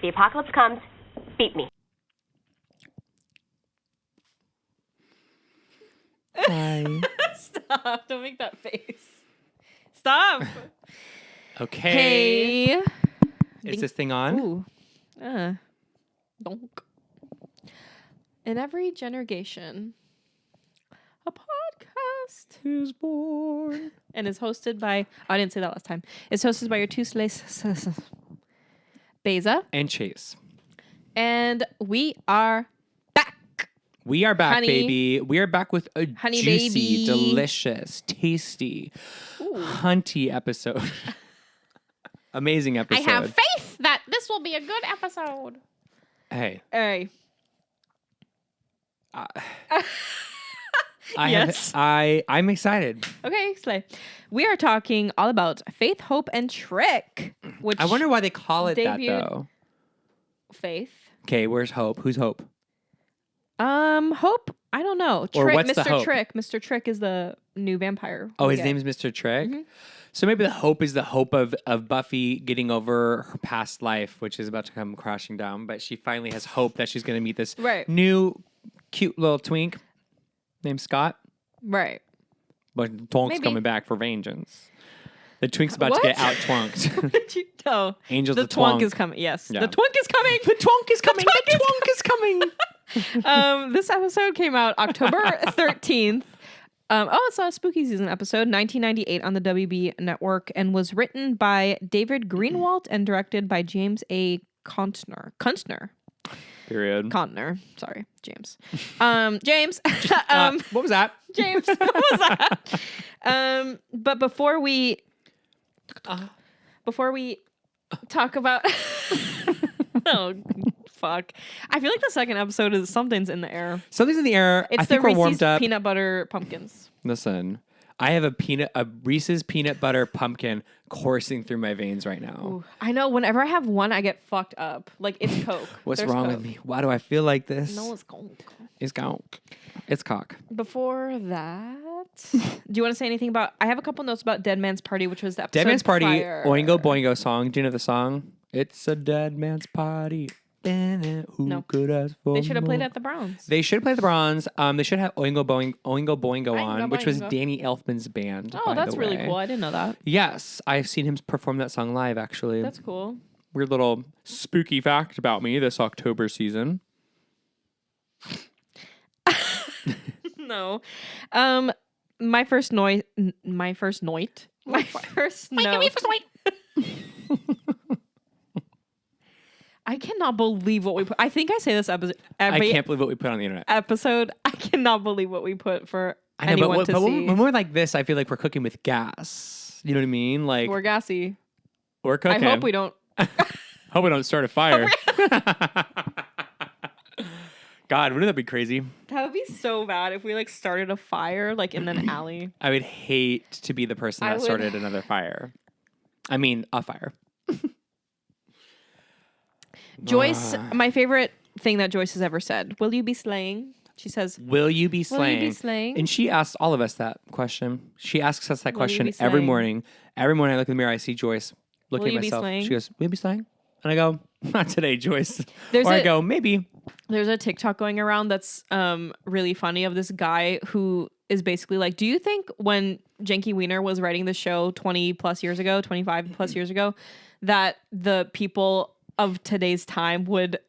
the apocalypse comes, beat me. Hi. Stop. Don't make that face. Stop. Okay. Hey. Is this thing on? Ooh. Donk. In every generation, a podcast Who's born? and is hosted by, I didn't say that last time. It's hosted by your two slays, Beza. And Chase. And we are back. We are back, Honey. baby. We are back with a Honey, juicy, baby. delicious, tasty, hunty episode. Amazing episode. I have faith that this will be a good episode. Hey. Hey. I'm excited. Okay, Slay. We are talking all about Faith, Hope, and Trick. Which I wonder why they call it that, debuted- though. Faith. Okay, where's Hope? Who's Hope? Hope. I don't know. Or Trick, what's the Mr. Hope? Trick. Mr. Trick is the new vampire. Oh, we his get. name is Mr. Trick? Mm-hmm. So maybe the hope is the hope of Buffy getting over her past life, which is about to come crashing down. But she finally has hope that she's going to meet this Right. new cute little twink named Scott. Right. But Twonk's Maybe. coming back for vengeance. The twink's about What? to get out-twonked. Did you know? Angels The the twonk twonk. is coming. Yes. Yeah. The twonk is coming. The twonk is coming. The twonk is coming. This episode came out October 13th. It's a spooky season episode, 1998 on the WB network, and was written by David Greenwalt and directed by James A. Contner. Period. Contner. Sorry, James. James. What was that? James. What was that? But before we talk about oh fuck, I feel like the second episode is something's in the air. Something's in the air. It's I think the we're Reese's warmed up. peanut butter pumpkins. Listen, I have a Reese's peanut butter pumpkin coursing through my veins right now. Ooh, I know. Whenever I have one, I get fucked up. Like it's Coke. What's There's wrong Coke. with me? Why do I feel like this? No, it's Coke. It's cock. It's cock. Before that, do you want to say anything about? I have a couple notes about Dead Man's Party, which was the episode Dead Man's Party, prior. Oingo Boingo song. Do you know the song? It's a dead man's party. Who No. could ask for They should have played more? at the Browns. They should play the Bronze. They should have Oingo Boingo Oingo on, which was Boingo. Danny Elfman's band. Oh, by that's the really way. cool. I didn't know that. Yes, I've seen him perform that song live, actually. That's cool. Weird little spooky fact about me this October season. No. My first note. I cannot believe what we put. I think I say this episode I every can't believe what we put on the internet. episode. I cannot believe what we put for I know, anyone but to see. when we're like this, I feel like we're cooking with gas. You know what I mean? Like We're gassy. we're cooking. I hope we don't. Hope we don't start a fire. God, wouldn't that be crazy? That would be so bad if we like started a fire like in an alley. I would hate to be the person I that would- started another fire. I mean, a fire. Joyce, my favorite thing that Joyce has ever said. Will you be slaying? She says, Will you be "Will slaying? you be slaying?" And she asks all of us that question. She asks us that Will you question be every slaying? morning. Every morning I look in the mirror, I see Joyce looking Will at you be myself. slaying? She goes, "Will you be slaying?" And I go, "Not today, Joyce." There's or I a- go, "Maybe." There's a TikTok going around that's really funny of this guy who is basically like, do you think when Janky Wiener was writing the show 20 plus years ago, 25 plus years ago, that the people of today's time would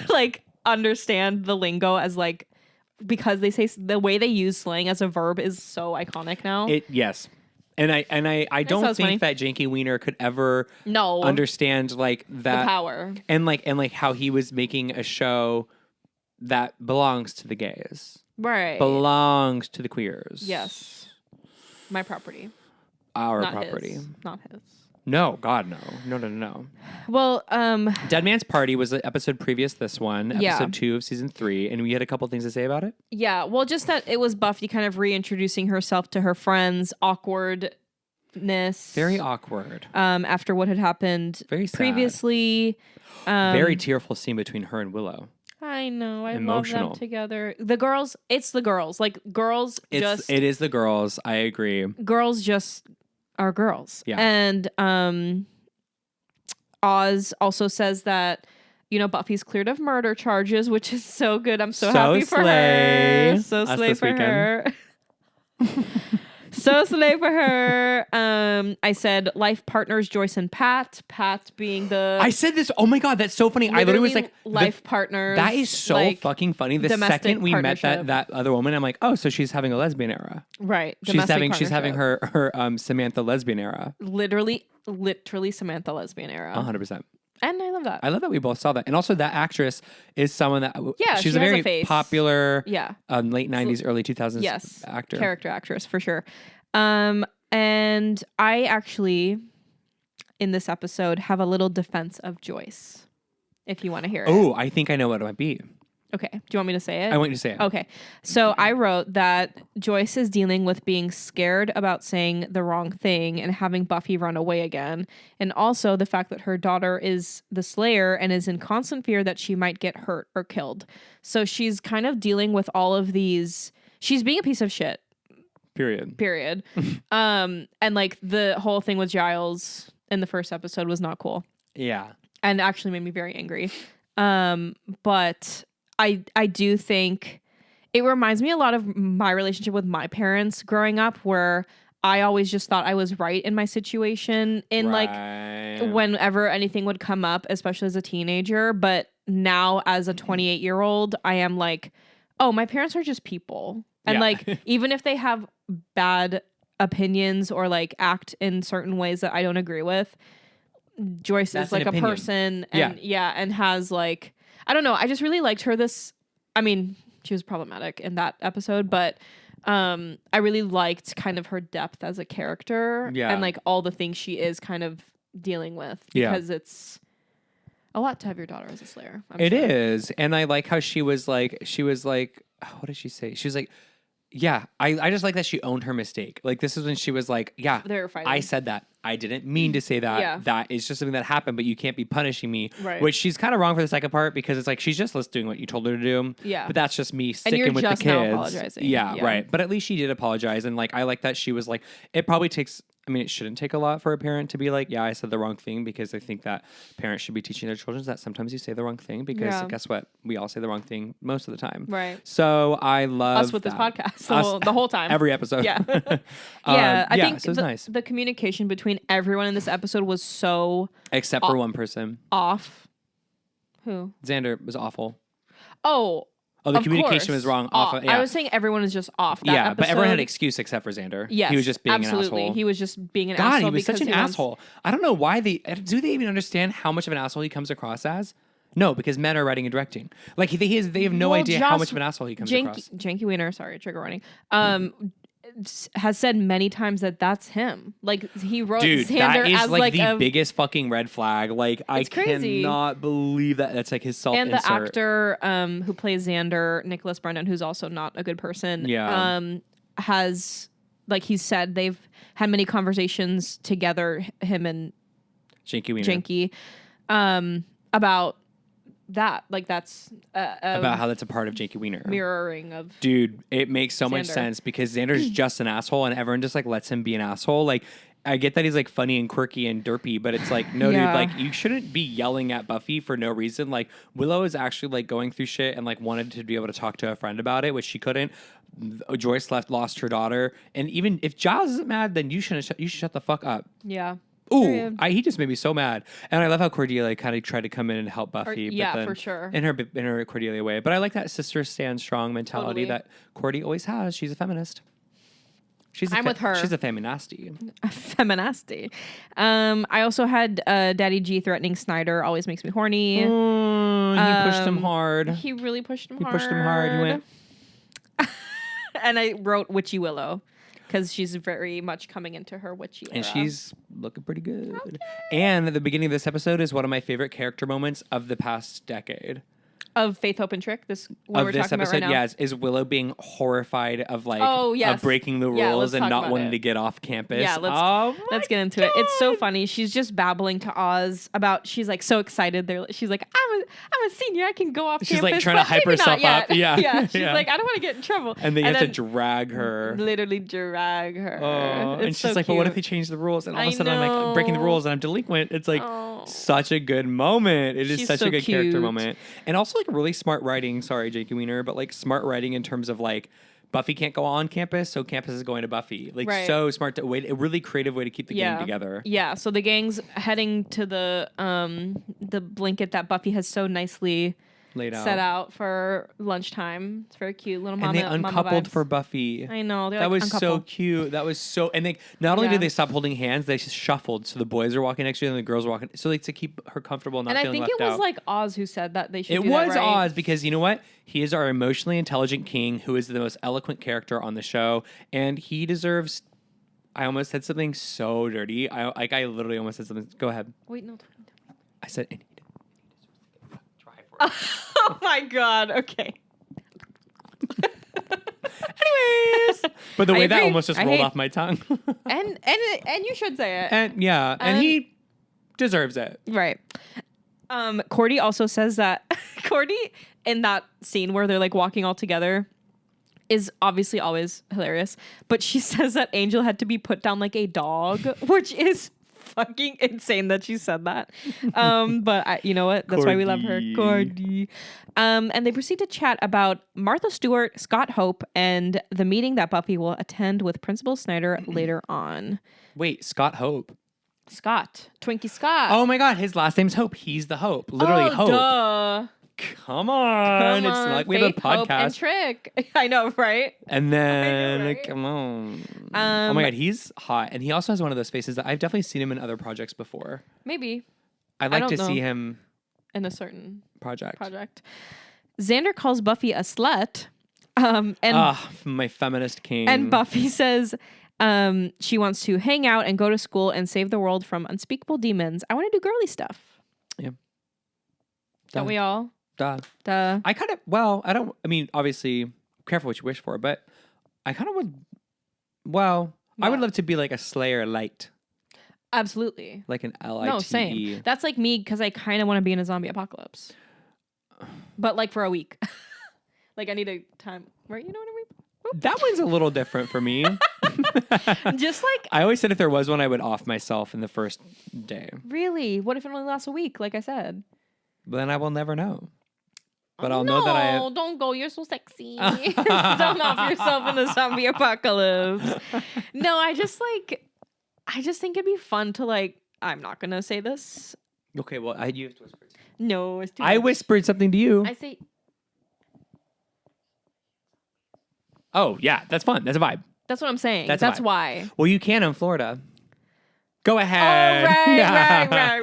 like understand the lingo as like, because they say the way they use slang as a verb is so iconic now. Yes. And I don't sounds think that Janky Wiener could ever No. understand like that the power. and like how he was making a show that belongs to the gays. Right. Belongs to the queers. Yes. My property. Our Not property. his. Not his. No, God, no. No. Well, Dead Man's Party was the episode previous this one, Yeah. episode 2 of season 3, and we had a couple things to say about it. yeah, well, just that it was Buffy kind of reintroducing herself to her friends, awkwardness. Very awkward. After what had happened Very sad. previously. Very tearful scene between her and Willow. I know. I Emotional. love them together. The girls, it's the girls. Like girls It is the girls, I agree. girls just are girls. Yeah. And Oz also says that, Buffy's cleared of murder charges, which is so good. I'm so So happy for slay. her. So Us slay this for weekend. her. So slay for her. I said life partners Joyce and Pat. Pat being the I said this. Oh my God, that's so funny. I literally was like, life partners. that is so like, fucking funny. The domestic second we met partnership. that other woman, I'm like, oh, so she's having a lesbian era. Right. She's having partnership. her Samantha lesbian era. literally Samantha lesbian era. 100%. And I love that. I love that we both saw that. And also that actress is someone that Yeah, she's she a has very a face. popular Yeah. late 90s, early 2000s Yes. actor. Character actress for sure. And I actually in this episode have a little defense of Joyce. If you want to hear it. Oh, I think I know what it might be. Okay. Do you want me to say it? I want you to say it. Okay. So I wrote that Joyce is dealing with being scared about saying the wrong thing and having Buffy run away again. And also the fact that her daughter is the Slayer and is in constant fear that she might get hurt or killed. So she's kind of dealing with all of these. She's being a piece of shit. Period. And like the whole thing with Giles in the first episode was not cool. Yeah. And actually made me very angry. But I do think it reminds me a lot of my relationship with my parents growing up, where I always just thought I was right in my situation in like whenever anything would come up, especially as a teenager. But now as a 28-year-old, I am like, oh, my parents are just people. And Yeah. like, even if they have bad opinions or like act in certain ways that I don't agree with, Joyce That's is like an a opinion. person and and has like, I don't know. I just really liked her I mean, she was problematic in that episode, but I really liked kind of her depth as a character and like all the things she is kind of dealing with because it's a lot to have your daughter as a Slayer. It is. And I like how she was like, what did she say? She was like, yeah, I just like that she owned her mistake. Like, this is when she was like, yeah, They were fighting. I said that. I didn't mean to say that. Yeah. That is just something that happened, but you can't be punishing me. Right. Which she's kind of wrong for the second part because it's like she's just doing what you told her to do. Yeah. But that's just me you're sticking with the just kids. now apologizing. Yeah, Yeah. right. But at least she did apologize. And like, I like that she was like, it probably takes, I mean, it shouldn't take a lot for a parent to be like, yeah, I said the wrong thing, because I think that parents should be teaching their children that sometimes you say the wrong thing, because guess what? We all say the wrong thing most of the time. Right. So I love Us with this podcast the whole time. Every episode. Yeah. Yeah. I think so it's nice. the communication between everyone in this episode was so Except for one person. off. Who? Xander was awful. Oh, the of communication course. was wrong. Off. I was saying everyone is just off. That but everyone had an episode- excuse except for Xander. Yes, He was just being absolutely. an asshole. He was just being an God, asshole. he was such because an he wants- asshole. I don't know why do they even understand how much of an asshole he comes across as? No, because men are writing and directing. Like they have no Well, idea how Joss- much of an asshole he comes across. Janky Wiener, sorry, trigger warning. Has said many times that that's him. Like he wrote Dude, Xander that is as like the a biggest fucking red flag. Like I It's crazy. cannot believe that. That's like his self-insert. and the actor who plays Xander, Nicholas Brennan, who's also not a good person. Yeah. Has like he said they've had many conversations together, him and Janky Wiener. Janky, about that. Like that's About how that's a part of Janky Wiener. mirroring of Dude, it makes so much Xander. sense because Xander's just an asshole and everyone just like lets him be an asshole. Like, I get that he's like funny and quirky and derpy, but it's like, no, Yeah. dude, like you shouldn't be yelling at Buffy for no reason. Like, Willow is actually like going through shit and like wanted to be able to talk to a friend about it, which she couldn't. Joyce lost her daughter. And even if Giles isn't mad, then you should shut the fuck up. yeah. Ooh, Period. he just made me so mad. And I love how Cordelia kind of tried to come in and help Buffy. yeah, but then, for sure. In her Cordelia way. But I like that sister stand strong mentality Totally. that Cordy always has. She's a feminist. I'm with her. She's a feminasty. Feminasty. I also had Daddy G threatening Snyder always makes me horny. He pushed him hard. He really pushed him hard. Pushed him hard. He went. And I wrote Witchy Willow because she's very much coming into her witchy era. And she's looking pretty good. And at the beginning of this episode is one of my favorite character moments of the past decade. Of Faith, Hope, and Trick. This what of we're this talking episode, about right now. is Willow being horrified of like Oh, yes. of breaking the Yeah, rules let's and talk not about wanting it. to get off campus. Yeah, let's get into it. It's so funny. She's just babbling to Oz about. She's like so excited. She's like, I'm a senior. I can go off She's campus. like trying to but hype maybe not herself up. yet." Yeah, yeah. She's yeah. like, I don't want to get in trouble. And they have to then drag her. literally drag her. Oh, and It's she's so like, but what if cute. they change the rules? And all of I a sudden I'm like breaking the know. rules and I'm delinquent. It's like Oh. such a good moment. It is She's such so a good character cute. moment. And also like really smart writing. Sorry, Jakey Wiener, but like smart writing in terms of like Buffy can't go on campus, so campus is going to Buffy. Like Right. so smart a really creative way to keep the Yeah. game together. Yeah. So the gang's heading to the blanket that Buffy has so nicely Laid out. set out for lunchtime. It's very cute. Little mama. And they uncoupled vibes. for Buffy. I know. They're That like was so uncoupled. cute. That was so, and they not only Yeah. did they stop holding hands, they just shuffled. So the boys are walking next to you and the girls are walking. So like to keep her comfortable, not And I feeling think left it was out. like Oz who said that they should. It do was that, right? Oz because you know what? He is our emotionally intelligent king who is the most eloquent character on the show, and he deserves. I almost said something so dirty. I literally almost said something. Go ahead. Wait, no. I said. And he try for it. Oh my god. Okay. Anyways, but the I way that agree. almost just I rolled hate- off my tongue. And you should say it. And yeah, and he deserves it. Right. Cordy also says that Cordy in that scene where they're like walking all together is obviously always hilarious, but she says that Angel had to be put down like a dog, which is fucking insane that she said that. But you know what? That's why we love her, Cordy. And they proceed to chat about Martha Stewart, Scott Hope, and the meeting that Buffy will attend with Principal Snyder later on. Wait, Scott Hope. Scott, Twinkie Scott. Oh my God, his last name's Hope. He's the Hope. Literally Hope. Duh. Come on. It's not like we have a Faith, Hope, and podcast. Trick. I know, right? And then, right? come on. Oh my God, he's hot. And he also has one of those faces that I've definitely seen him in other projects before. Maybe I'd like don't to see know. him in a certain project. Xander calls Buffy a slut. And My feminist king. and Buffy says she wants to hang out and go to school and save the world from unspeakable demons. I want to do girly stuff. Yeah. Don't Duh. we all? Duh. Duh. I mean, obviously, careful what you wish for, but I kind of would, I would What? love to be like a Slayer light, Absolutely. like an L-I-T-E. No, same. That's like me because I kind of want to be in a zombie apocalypse. But like for a week. Like I need a time, right? You know what I mean? That one's a little different for me. Just like, I always said if there was one, I would off myself in the first day. really? What if it only lasts a week, like I said? But then I will never know. But I'll know that I... No, don't go. You're so sexy. Don't off yourself in the zombie apocalypse. No, I just think it'd be fun to like, I'm not going to say this. Okay, well, you have to whisper. No, it's too I much. whispered something to you. I say, Oh, yeah, that's fun. That's a vibe. that's what I'm saying. That's a That's vibe. why. Well, you can in Florida. Go Oh, ahead.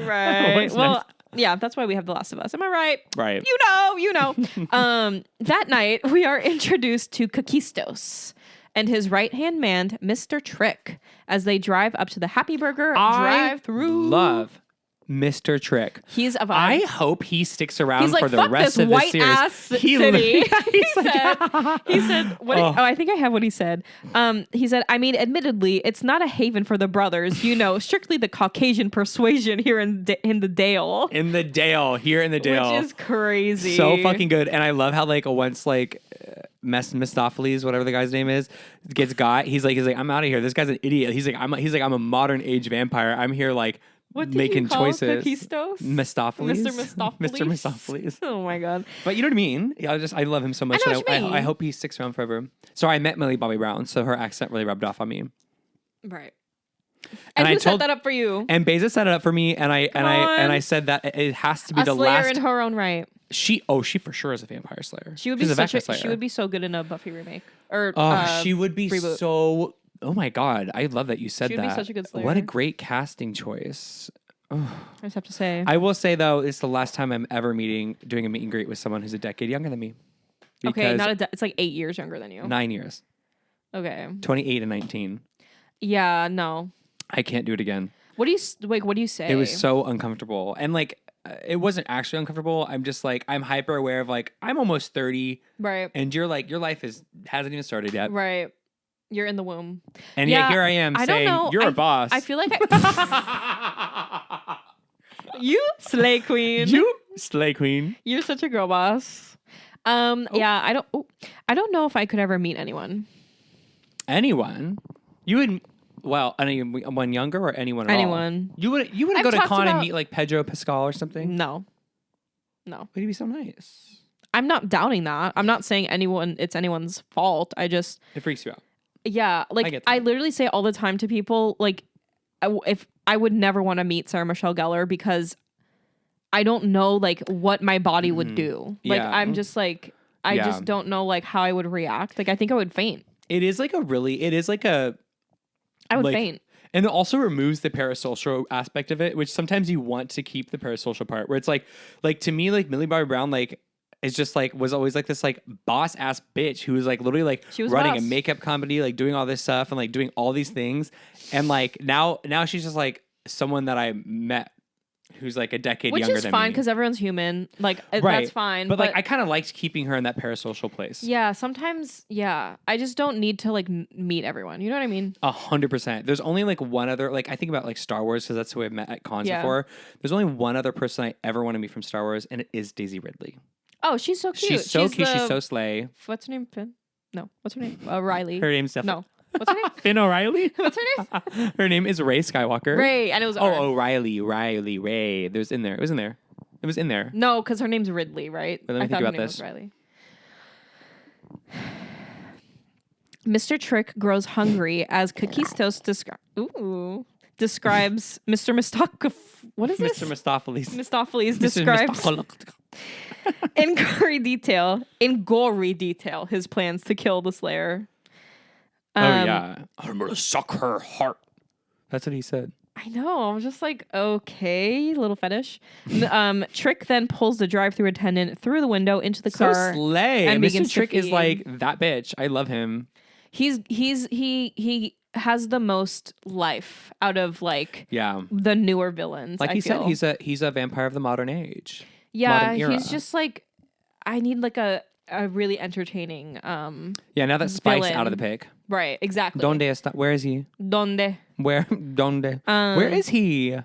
right. What's Well, next? yeah, that's why we have The Last of Us. Am I right? Right. You know. That night, we are introduced to Kakistos and his right-hand man, Mr. Trick, as they drive up to the Happy Burger drive-through. Love Mr. Trick. He's a vibe. I hope he sticks around He's like, for the fuck rest this of the white series. ass city. He said, what Oh. I think I have what he said. He said, I mean, admittedly, it's not a haven for the brothers, strictly the Caucasian persuasion here in the Dale. In the Dale, here in the Dale. Which is crazy. So fucking good. And I love how like once like Mistopheles, whatever the guy's name is, he's like, I'm out of here. This guy's an idiot. He's like, I'm a modern age vampire. I'm here like What did making you call choices. Kakistos? Mistopheles. Mr. Mistopheles. Mr. Mistopheles. Oh my god. But you know what I mean? I love him so much. know and what you mean. I hope he sticks around forever. So I met Millie Bobby Brown, so her accent really rubbed off on me. Right. And And I who set told- that up for you? And Beza set it up for me, and I said that it has to be A the slayer last. in her own right. She for sure is a vampire slayer. She would be She's a such vampire slayer. she would be so good in a Buffy remake. Or She would be reboot. so. Oh my god, I love that you said She would be that. such a good What a Slayer. great casting choice. I just have to say. I will say though, it's the last time I'm ever doing a meet and greet with someone who's a decade younger than me. Okay, Because it's like 8 years younger than you. 9 years, Okay. 28 and 19. Yeah, no. I can't do it again. What do you say? It was so uncomfortable, and like it wasn't actually uncomfortable. I'm just like, I'm hyper aware of like, I'm almost 30, Right. and you're like, your life hasn't even started yet. Right. You're in the womb. And yet here I am saying, you're a boss. I feel like you slay queen. You slay queen. You're such a girl boss. Yeah, I don't know if I could ever meet anyone. Anyone? You would, well, anyone younger or anyone at all? Anyone. You would I've go to talked con and about- meet like Pedro Pascal or something? No. But he'd be so nice. I'm not doubting that. I'm not saying it's anyone's fault. I just, It freaks you out. yeah, like get I that. literally say all the time to people, like, if I would never want to meet Sarah Michelle Gellar because I don't know like what my body would do. Like Yeah. I'm just like, I Yeah. just don't know like how I would react. Like I think I would faint. It is like I would like, faint. And it also removes the parasocial aspect of it, which sometimes you want to keep the parasocial part, where it's like to me, like Millie Bobby Brown, like is just like was always like this like boss ass bitch who was like literally like She was running boss. a makeup company, like doing all this stuff and like doing all these things, and like now she's just like someone that I met who's like a decade Which younger is than fine me. because everyone's human. Like Right. that's fine. But like I kind of liked keeping her in that parasocial place. yeah, sometimes I just don't need to like meet everyone. You know what I mean? 100%. There's only like one other, like I think about like Star Wars because that's who I've met at cons Yeah. before. There's only one other person I ever want to meet from Star Wars, and it is Daisy Ridley. Oh, she's so cute. She's so cute. She's so slay. What's her name? Finn? No. What's her name? Riley. Her name's No. What's her name? Finn O'Reilly. What's her name? Her name is Ray Skywalker. Ray. And it was Oh, R. O'Reilly, Ray. It was in there. It was in there. No, because her name's Ridley, right? But let me I think thought her about name this. was Riley. Mr. Trick grows hungry as Cookies Toast describes Mr. Mistopheles. What is this? Mr. Mistopheles. Mistopheles Mr. describes Mistopheles. in gory detail his plans to kill the Slayer. Oh yeah, I'm gonna suck her heart. That's what he said. I know. I'm just like, okay, little fetish. Trick then pulls the drive-through attendant through the window into the car. So slay. and And begins Mr. to Trick is feed. like that bitch. I love him. He has the most life out of like Yeah. the newer villains. Like I he feel. said, he's a vampire of the modern age. yeah. modern era. He's just like, I need like a really entertaining. Yeah, now that Spike's out of the villain. pic. Right. Exactly. Donde está? Where is he? Donde? Where? Donde? Where is he? He's right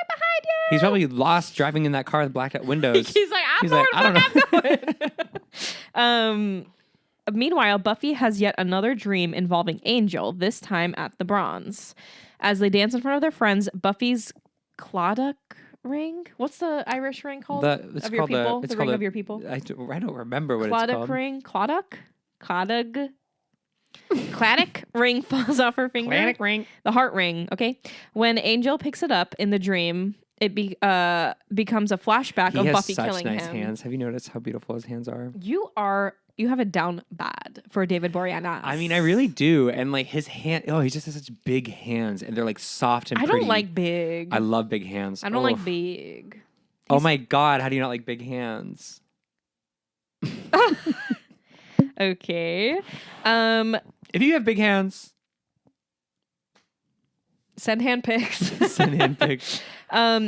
behind you. He's probably lost driving in that car with blacked out windows. He's like, I'm He's going. like, I don't know. Meanwhile, Buffy has yet another dream involving Angel, this time at the Bronze. As they dance in front of their friends, Buffy's Clodagh ring? What's the Irish ring called? It's of your called people? it's The called ring of your people? I don't remember what it's Clodagh called. ring? Clodagh ring falls off her finger. Atlantic ring. The heart ring, okay? When Angel picks it up in the dream, it becomes a flashback He of has Buffy such killing nice him. hands. Have you noticed how beautiful his hands are? You have it down bad for David Boreanaz. I mean, I really do. And like his hand, he just has such big hands, and they're like soft and I pretty. don't like big. I love big hands. I don't like big. Oh my god, how do you not like big hands? Okay. If you have big hands, Send hand pics. send in pics.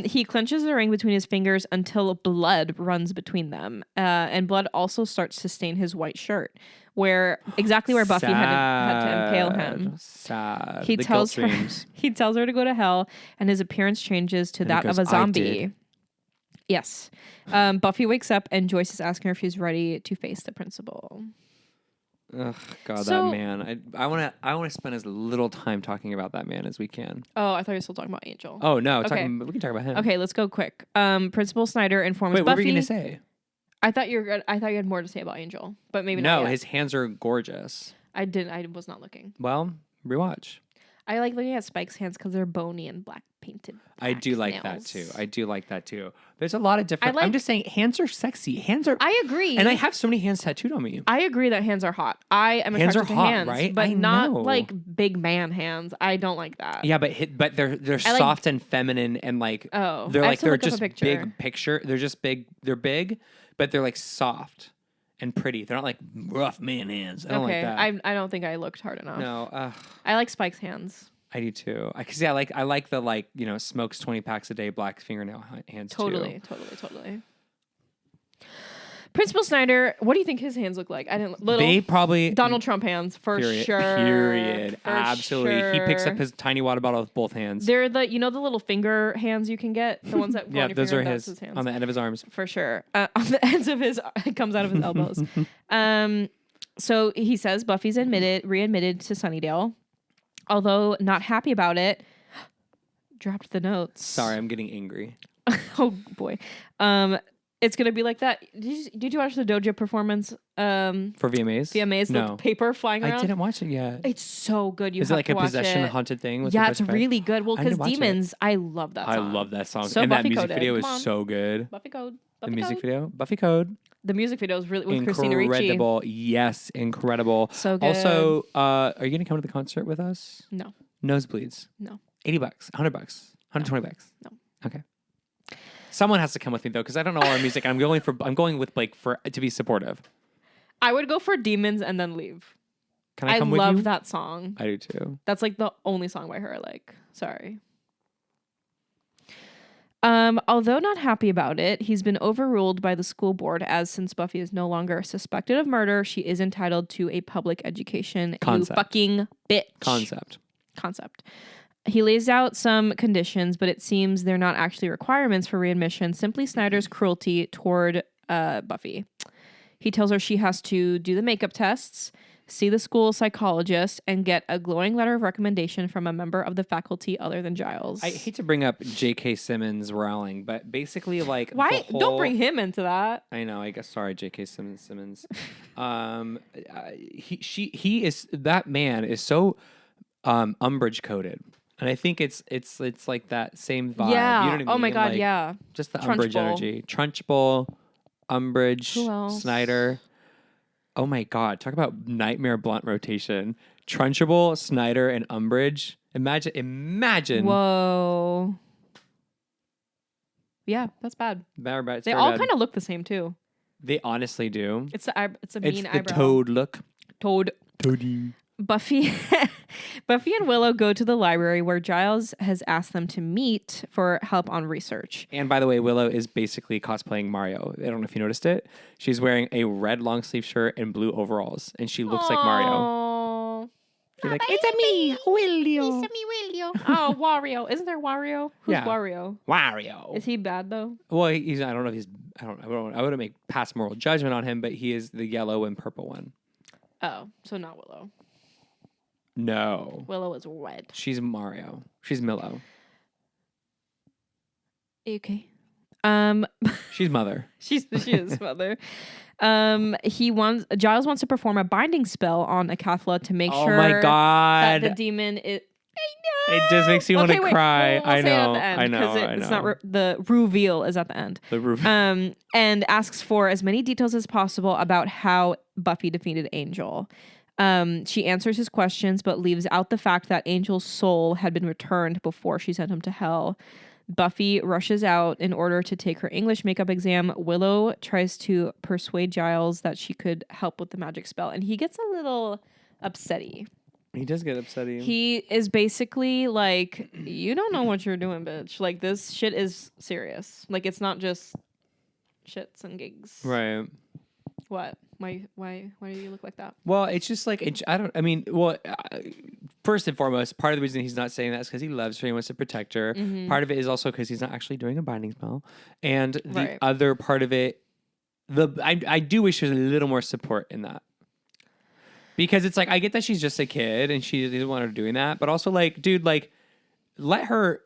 He clenches the ring between his fingers until blood runs between them. And blood also starts to stain his white shirt, exactly where Buffy had to impale him. Sad. He The tells guilt her dreams. he tells her to go to hell, and his appearance changes to And he that goes, of a "I zombie. did." Yes. Buffy wakes up, and Joyce is asking her if she's ready to face the principal. Ugh, God, So- that man. I want to spend as little time talking about that man as we can. Oh, I thought you were still talking about Angel. Oh no, Okay. we can talk about him. Okay, let's go quick. Principal Snyder informs Wait, what were Buffy. you gonna say? I thought you had more to say about Angel, but maybe not No, yet. his hands are gorgeous. I was not looking. Well, rewatch. I like looking at Spike's hands because they're bony and black painted. I do like that too. I do like that too. There's a lot of different. I'm just saying, hands are sexy. Hands are. I agree. And I have so many hands tattooed on me. I agree that hands are hot. I am Hands attracted are to hot, hands, right? but I not know. like big man hands. I don't like that. Yeah, but they're I like- soft and feminine and like Oh, they're I have like to they're look up a just picture. big picture. They're just big. They're big, but they're like soft and pretty. They're not like rough man hands. I don't okay, like that. I don't think I looked hard enough. No, I like Spike's hands. I do too. Because I like the like, you know, smokes 20 packs a day, black fingernail hands Totally. too. Principal Snyder, what do you think his hands look like? I didn't. Little. They probably Donald Trump hands for sure. Period. For Absolutely. sure. He picks up his tiny water bottle with both hands. They're the the little finger hands you can get, the ones that go on your those finger, are that's his hands. on the end of his arms. For sure. On the ends of his, it comes out of his elbows. So he says Buffy's readmitted to Sunnydale, although not happy about it. Dropped the notes. Sorry, I'm getting angry. Oh boy. It's gonna be like that. Did you watch the Doja performance? For VMAs? VMAs, no. the paper flying around. I didn't watch it yet. It's so good. Is it like a possession haunted thing? With Yeah, it's really good. Well, because Demons, I I love that song. I love that song. So and Buffy that music coded. video is Come on. so good. Buffy Code. The music video? Buffy Code. The music video is really with Christina Ricci. Incredible. Yes, incredible. So good. Also, are you going to come to the concert with us? No. Nosebleeds. No. $80, $100, $120. No. Okay. Someone has to come with me though, because I don't know all our music. I'm going with Blake to be supportive. I would go for Demons and then leave. Can I come with you? I love that song. I do too. That's like the only song by her I like. Sorry. Although not happy about it, he's been overruled by the school board as since Buffy is no longer suspected of murder, she is entitled to a public education. Concept. You fucking bitch. Concept. He lays out some conditions, but it seems they're not actually requirements for readmission, simply Snyder's cruelty toward Buffy. He tells her she has to do the makeup tests, see the school psychologist, and get a glowing letter of recommendation from a member of the faculty other than Giles. I hate to bring up J.K. Simmons Rowling, but basically, like, why don't bring him into that? I know. I guess sorry, J.K. Simmons. He is that man is so Umbridge coded. And I think it's like that same vibe. Yeah. You know what I mean? Oh my God, like, yeah. Just the Umbridge Trunchbull. energy. Trunchbull, Umbridge, Who else? Snyder. Oh my God. Talk about nightmare blunt rotation. Trunchbull, Snyder, and Umbridge. Imagine. Whoa. Yeah, that's bad. They all kind of look the same too. They honestly do. It's a mean eyebrow. It's the toad look. Toady. Buffy and Willow go to the library where Giles has asked them to meet for help on research. And by the way, Willow is basically cosplaying Mario. I don't know if you noticed it. She's wearing a red long sleeve shirt and blue overalls, and she looks like Mario. She's like, it's a me, Willow. It's a me, Willow. Oh, Wario. Isn't there Wario? Who's Wario? Wario. Is he bad though? Well, he's. I don't know if he's. I wouldn't make past moral judgment on him, but he is the yellow and purple one. Oh, so not Willow. No. Willow is red. She's Mario. She's Millow. Okay. She's Mother. She is Mother. Giles wants to perform a binding spell on Akathla to make sure my God. that the demon is. I know. It just makes you want to cry. We'll say it at the end, I know. It's not the reveal is at the end. The reveal. And asks for as many details as possible about how Buffy defeated Angel. She answers his questions, but leaves out the fact that Angel's soul had been returned before she sent him to hell. Buffy rushes out in order to take her English makeup exam. Willow tries to persuade Giles that she could help with the magic spell, and he gets a little upsetty. He does get upsetty. He is basically like, you don't know what you're doing, bitch. Like, this shit is serious. Like, it's not just shits and gigs. Right. What? Why do you look like that? Well, it's just like, first and foremost, part of the reason he's not saying that is because he loves her. He wants to protect her. Mm-hmm. Part of it is also because he's not actually doing a binding spell. And the Right. other part of it, I do wish there's a little more support in that. Because it's like, I get that she's just a kid and she doesn't want her doing that. But also, like, dude, like, let her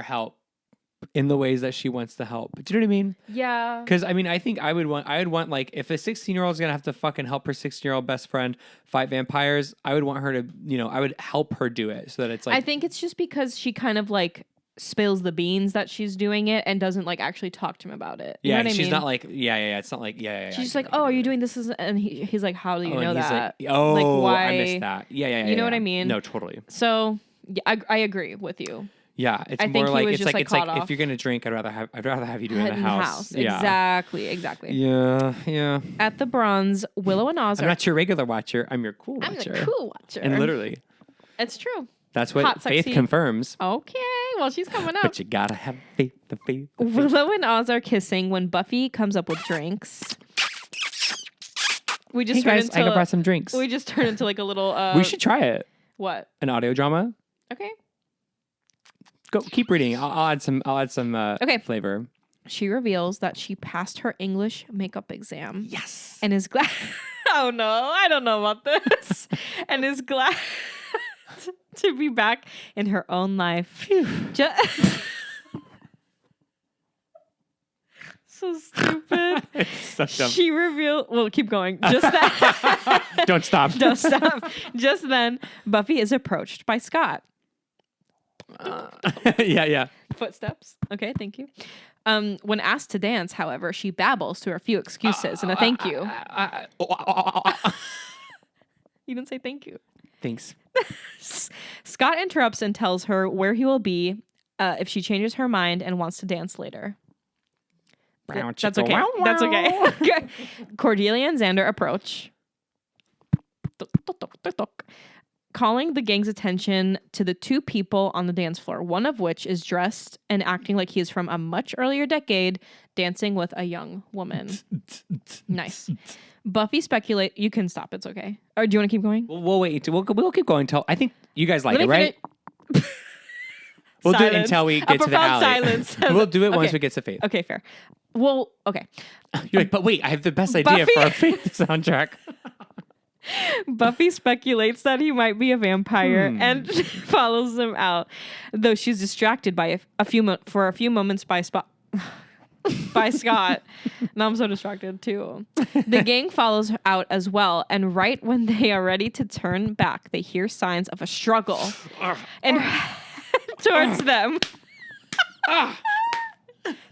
help in the ways that she wants to help. Do you know what I mean? Yeah. Because I mean, I think I would want like, if a 16-year-old is gonna have to fucking help her 16-year-old best friend fight vampires, I would want her to, I would help her do it so that it's like. I think it's just because she kind of like spills the beans that she's doing it and doesn't like actually talk to him about it. You know what I she's mean? not like, it's not like, She's just like, oh, are you doing this? And he's like, how do you know and he's that? like, oh, like, why? I missed that. Yeah. You know what I mean? No, totally. So yeah, I agree with you. Yeah, it's I more think he like was it's just, like like, caught off. if you're gonna drink, I'd rather have you do it Head in the house. Yeah. Exactly. Yeah. At the Bronze, Willow and Oz I'm not your regular watcher. I'm your cool I'm watcher. the cool watcher. And literally. It's true. That's what Hot, Faith sexy. confirms. Okay, well, she's coming up. But you gotta have faith, the faith. Willow and Oz are kissing when Buffy comes up with drinks. We just Hey turned guys, into I got brought some drinks. we just turned into like a little We should try it. what? An audio drama. Okay. Go keep reading. I'll add some Okay. flavor. She reveals that she passed her English makeup exam. Yes. And is glad. Oh no, I don't know about this. And is glad to be back in her own life. So stupid. She revealed. Well, keep going. Just that. Don't stop. Don't stop. Just then, Buffy is approached by Scott. Yeah. Footsteps. Okay, thank you. When asked to dance, however, she babbles through a few excuses and a thank you. You didn't say thank you. Thanks. Scott interrupts and tells her where he will be if she changes her mind and wants to dance later. That's okay. That's okay. Cordelia and Xander approach, calling the gang's attention to the two people on the dance floor, one of which is dressed and acting like he is from a much earlier decade, dancing with a young woman. Nice. Buffy speculate. You can stop. It's okay. Or do you want to keep going? We'll wait. We'll keep going until I think you guys like it, right? We'll do it until we get to the alley. Silence. We'll do it once Okay. we get to Faith. Okay, fair. Well, okay. You're like, but wait, I have the best idea Buffy- for our Faith soundtrack. Buffy speculates that he might be a vampire and follows him out, though she's distracted by a few moments by Scott. Now I'm so distracted too. The gang follows her out as well, and right when they are ready to turn back, they hear signs of a struggle and towards them.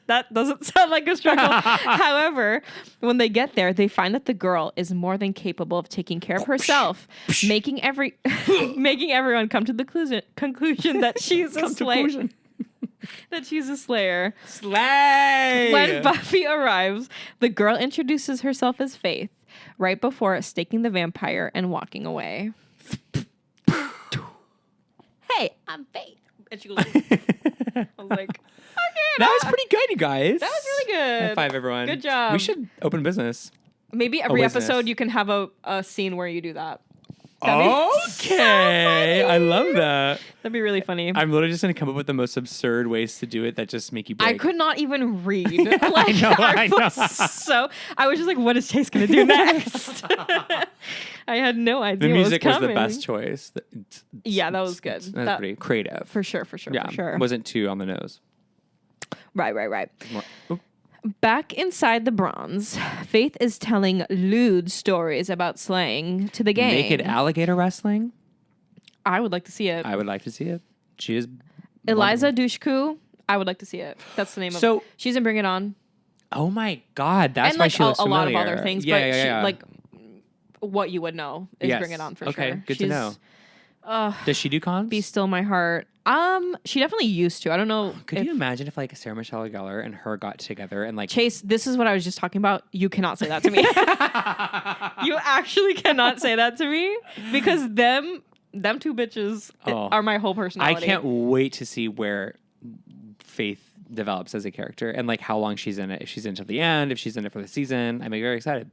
That doesn't sound like a struggle. However, when they get there, they find that the girl is more than capable of taking care of herself, making everyone come to the conclusion that she's a slayer. That she's a slayer. Slay! When Buffy arrives, the girl introduces herself as Faith, right before staking the vampire and walking away. Hey, I'm Faith. And she goes, I was like, okay. That was pretty good, you guys. That was really good. High five, everyone. Good job. We should open business. Maybe every business. episode you can have a scene where you do that. Okay. I love that. That'd be really funny. I'm literally just going to come up with the most absurd ways to do it that just make you break. I could not even read. Like, I know. So I was just like, what is Chase going to do next? I had no idea The music what was was the coming. best choice. Yeah, that was good. That's pretty creative. For sure. Yeah, For sure. wasn't too on the nose. Right. More, oop. Back inside the Bronze, Faith is telling lewd stories about slaying to the gang. Naked alligator wrestling. I would like to see it. I would like to see it. She is Eliza Dushku. I would like to see it. That's the name of it. She's in Bring It On. Oh my God, that's And why like she looks a lot of familiar. other things, Yeah, but yeah. she, like what you would know is Yes. Bring It On for okay, sure. good to know. Does she do cons? Be Still My Heart. She definitely used to. I don't know. Could you imagine if like Sarah Michelle Gellar and her got together and like Chase, this is what I was just talking about. You cannot say that to me. You actually cannot say that to me because them two bitches are my whole personality. I can't wait to see where Faith develops as a character and like how long she's in it. If she's in until the end, if she's in it for the season, I'm very excited.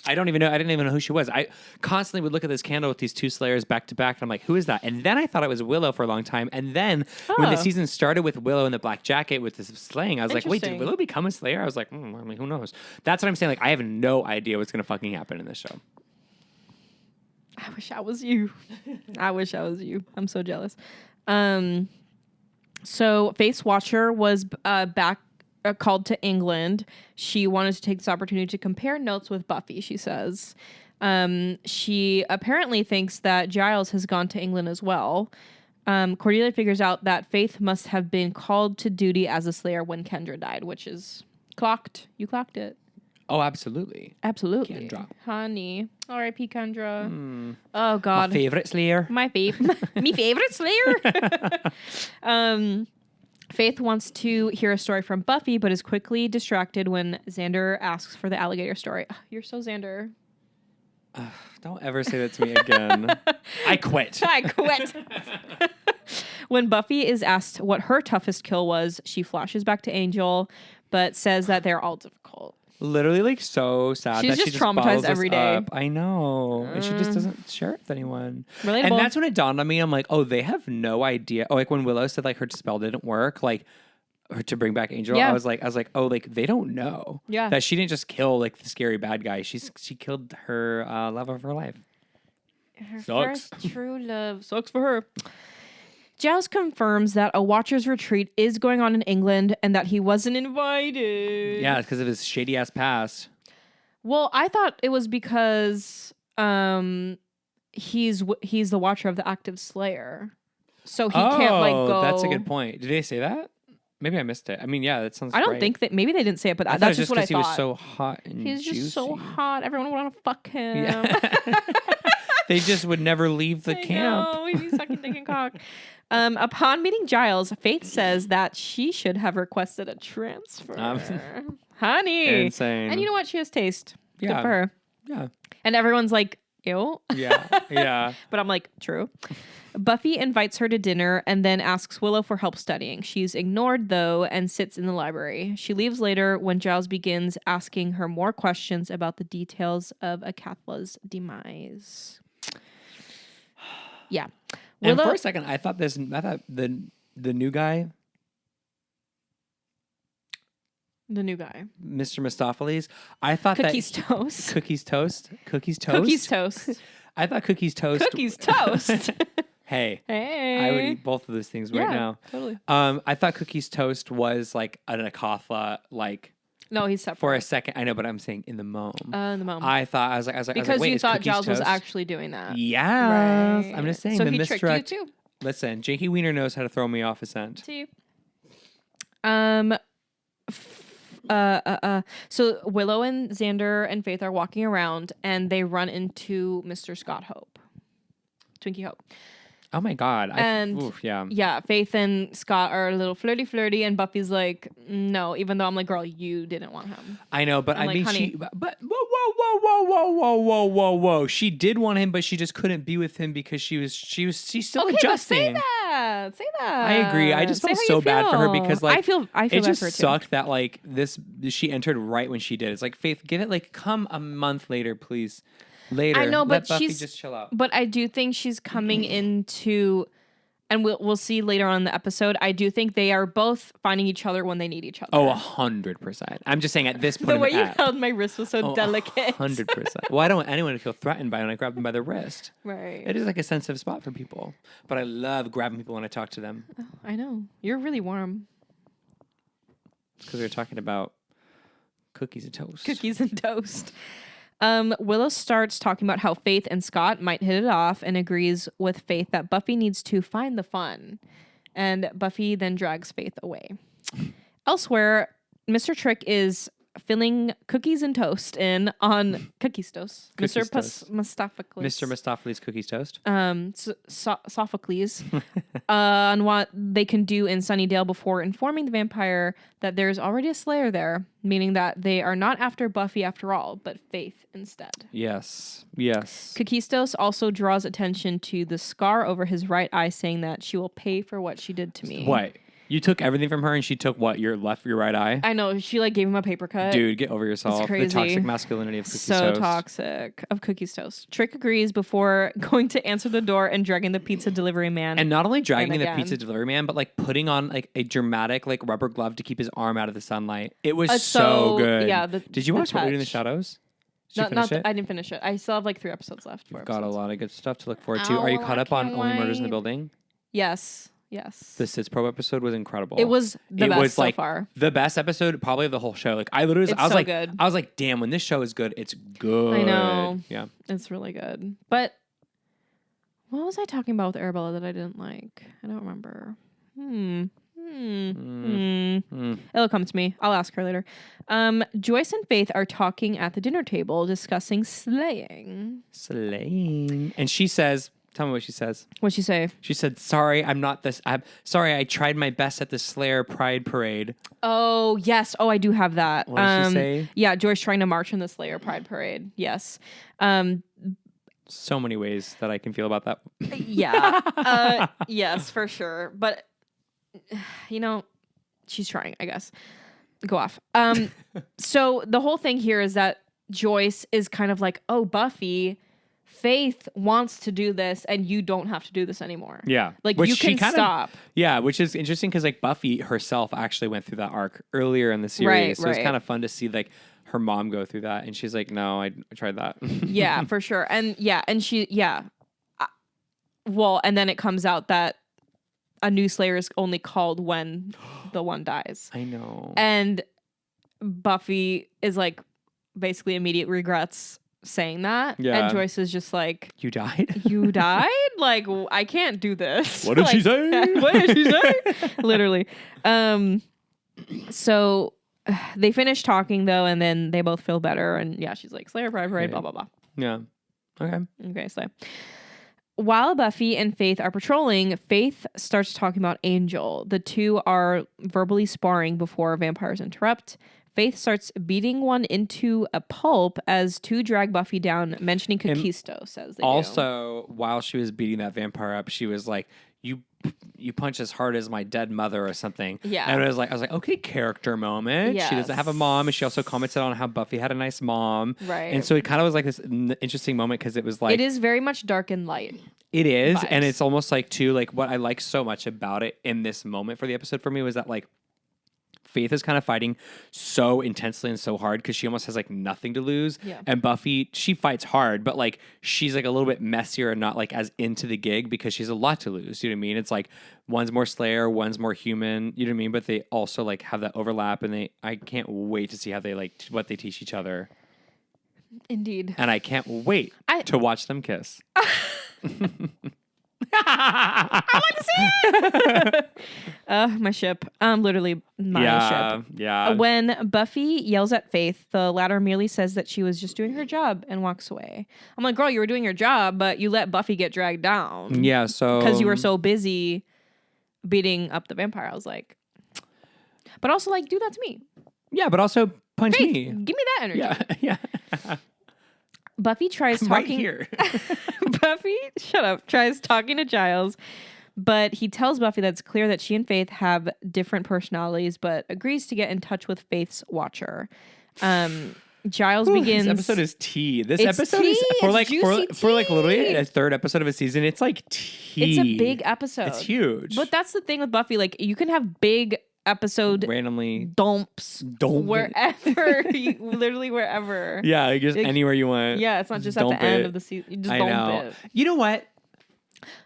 I didn't even know who she was. I constantly would look at this candle with these two slayers back to back, and I'm like, who is that? And then I thought it was Willow for a long time. And then when the season started with Willow in the black jacket with this slaying, I was like, wait, did Willow become a slayer? I was like, I mean, who knows? That's what I'm saying. Like, I have no idea what's going to fucking happen in this show. I wish I was you. I'm so jealous. So Faith's Watcher was back. Called to England. She wanted to take this opportunity to compare notes with Buffy, she says. She apparently thinks that Giles has gone to England as well. Cordelia figures out that Faith must have been called to duty as a slayer when Kendra died, which is clocked. You clocked it. Oh, absolutely. Absolutely. Kendra. Honey. R.I.P. Kendra. Oh, God. My favorite slayer. My favorite slayer. Faith wants to hear a story from Buffy, but is quickly distracted when Xander asks for the alligator story. You're so Xander. Don't ever say that to me again. I quit. I quit. When Buffy is asked what her toughest kill was, she flashes back to Angel, but says that they're all difficult. Literally, like, so sad. She's that just she traumatized bottles us every day. up. I know. And she just doesn't share it with anyone. Relatable. And that's when it dawned on me. I'm like, oh, they have no idea. Oh, like when Willow said like her spell didn't work, like to bring back Angel. Yeah. I was like, oh, like they don't know. Yeah. That she didn't just kill like the scary bad guy. She killed her love of her life. Her Sucks. first true love. Sucks for her. Giles confirms that a Watcher's retreat is going on in England and that he wasn't invited. Yeah, it's because of his shady ass past. Well, I thought it was because he's the Watcher of the active Slayer, so he can't like go. That's a good point. Did they say that? Maybe I missed it. I mean, yeah, that sounds. I don't right. think that maybe they didn't say it, but I that's just what I he thought. was so hot and He's juicy. just so hot. Everyone would want to fuck him. Yeah. They just would never leave the camp. No, he's sucking dick and cock. Upon meeting Giles, Faith says that she should have requested a transfer. Honey. Insane. And you know what? She has taste. Good Yeah. for her. Yeah. And everyone's like, ew. Yeah. Yeah. But I'm like, true. Buffy invites her to dinner and then asks Willow for help studying. She's ignored, though, and sits in the library. She leaves later when Giles begins asking her more questions about the details of Akathla's demise. Yeah. And for a second, I thought the new guy, The new guy. Mr. Mistopheles, I thought Cookies that toast. Cookies toast. Cookies toast. I thought Cookies toast. Cookies toast. Hey, Hey. I would eat both of those things right now. Totally. I thought Cookies toast was like an Akathla, like No, he's separate. for a second. I know, but I'm saying in the mom. In the moment. I thought I was like, Because wait, you is thought Cookies Giles was toast? actually doing that. Yes, Right. I'm just saying So the he misdirect. tricked you too. Listen, Jakey Wiener knows how to throw me off a scent. See. So Willow and Xander and Faith are walking around and they run into Mr. Scott Hope. Twinkie Hope. Oh my god! And yeah, Faith and Scott are a little flirty, and Buffy's like, no, even though I'm like, girl, you didn't want him. I know, but I'm I like, mean, honey. but whoa! She did want him, but she just couldn't be with him because she's still Okay, adjusting. but say that. I agree. I just Say felt how so you bad for her feel. because like I feel it bad just for her too. sucked that like she entered right when she did. It's like Faith, give it like come a month later, please. Later, I know, let but Buffy she's just chill out. But I do think she's coming into, and we'll see later on in the episode. I do think they are both finding each other when they need each other. Oh, 100%. I'm just saying at this point. The way you app, held my wrist was so delicate. 100%. Well, I don't want anyone to feel threatened by when I grab them by the wrist. Right. It is like a sensitive spot for people, but I love grabbing people when I talk to them I know. You're really warm. because we were talking about cookies and toast. Cookies and toast. Willow starts talking about how Faith and Scott might hit it off and agrees with Faith that Buffy needs to find the fun. And Buffy then drags Faith away. Elsewhere, Mr. Trick is filling cookies and toast in on Cookies Toast. Cookies Mr. Toast. Mistopheles. Mr. Mistopheles cookies toast. Sophocles on what they can do in Sunnydale before informing the vampire that there's already a Slayer there, meaning that they are not after Buffy after all, but Faith instead. Yes. Kakistos also draws attention to the scar over his right eye, saying that she will pay for what she did to me. What? You took everything from her and she took what? Your right eye? I know. She like gave him a paper cut. Dude, get over yourself. It's crazy. The toxic masculinity of Cookies So Toast. toxic of Cookies Toast. Trick agrees before going to answer the door and dragging the pizza delivery man. And not only dragging And the again. pizza delivery man, but like putting on like a dramatic like rubber glove to keep his arm out of the sunlight. It was So, good. yeah, Did you the watch What We Do in the touch. Shadows? Did you finish it? I didn't finish it. I still have like 3 episodes left. You've got a lot of good stuff to look forward to. Oh, Are you I caught up on can't Only Murders in the wait. Building? Yes. The Sis Probe episode was incredible. It was the best so far. The best episode probably of the whole show. Like I literally, It's I was so like, good. I was like, damn, when this show is good, it's good. I know. Yeah. It's really good. But what was I talking about with Arabella that I didn't like? I don't remember. It'll come to me. I'll ask her later. Joyce and Faith are talking at the dinner table discussing slaying. Slaying. And she says, Tell me what she says. What'd she say? She said, sorry, I'm not this. I'm sorry, I tried my best at the Slayer Pride Parade. Oh, yes. Oh, I do have that. What did she say? Yeah, Joyce trying to march in the Slayer Pride Parade. Yes. So many ways that I can feel about that. Yeah. Yes, for sure. But, she's trying, I guess. Go off. So the whole thing here is that Joyce is kind of like, oh, Buffy, Faith wants to do this and you don't have to do this anymore. Yeah. Like, which you can stop. Yeah, which is interesting because, like, Buffy herself actually went through that arc earlier in the series. So it's kind of fun to see, like, her mom go through that. And she's like, no, I tried that. Yeah, for sure. And well, and then it comes out that a new Slayer is only called when the one dies. I know. And Buffy is like basically immediate regrets saying that. Yeah. And Joyce is just like, you died? You died? Like, I can't do this. What did she say? What did she say? Literally. So they finish talking though, and then they both feel better. And yeah, she's like, Slayer Pride Parade, blah, blah, blah. Yeah. Okay. Okay, Slay. While Buffy and Faith are patrolling, Faith starts talking about Angel. The two are verbally sparring before vampires interrupt. Faith starts beating one into a pulp as two drag Buffy down, mentioning Kakisto, says they also, while she was beating that vampire up, she was like, you punch as hard as my dead mother or something. Yeah. And I was like, okay, character moment. Yes. She doesn't have a mom. And she also commented on how Buffy had a nice mom. Right. And so it kind of was like this interesting moment because it was like. It is very much dark and light. It is. Vibes. And it's almost like, too, like what I like so much about it in this moment for the episode for me was that, like, Faith is kind of fighting so intensely and so hard because she almost has like nothing to lose. Yeah. And Buffy, she fights hard, but like she's like a little bit messier and not like as into the gig because she's a lot to lose. You know what I mean? It's like one's more Slayer, one's more human. You know what I mean? But they also like have that overlap, and I can't wait to see how they like what they teach each other. Indeed. And I can't wait to watch them kiss. I want to see it. My ship. Literally my ship. Yeah. When Buffy yells at Faith, the latter merely says that she was just doing her job and walks away. I'm like, girl, you were doing your job, but you let Buffy get dragged down. Yeah, so because you were so busy beating up the vampire. I was like, but also like, do that to me. Yeah, but also punch Faith, me. give me that energy. Yeah. Buffy tries I'm talking. right here. Buffy, shut up, tries talking to Giles, but he tells Buffy that it's clear that she and Faith have different personalities, but agrees to get in touch with Faith's watcher. Giles begins. This episode is tea. This It's episode tea. is for It's like juicy for like literally tea. a third episode of a season. It's like tea. It's a big episode. It's huge. But that's the thing with Buffy. Like, you can have big episode randomly dumps wherever, literally wherever. Yeah, like just like, anywhere you want. Yeah, it's not just at the end of the season. You just I dump know. it. You know what?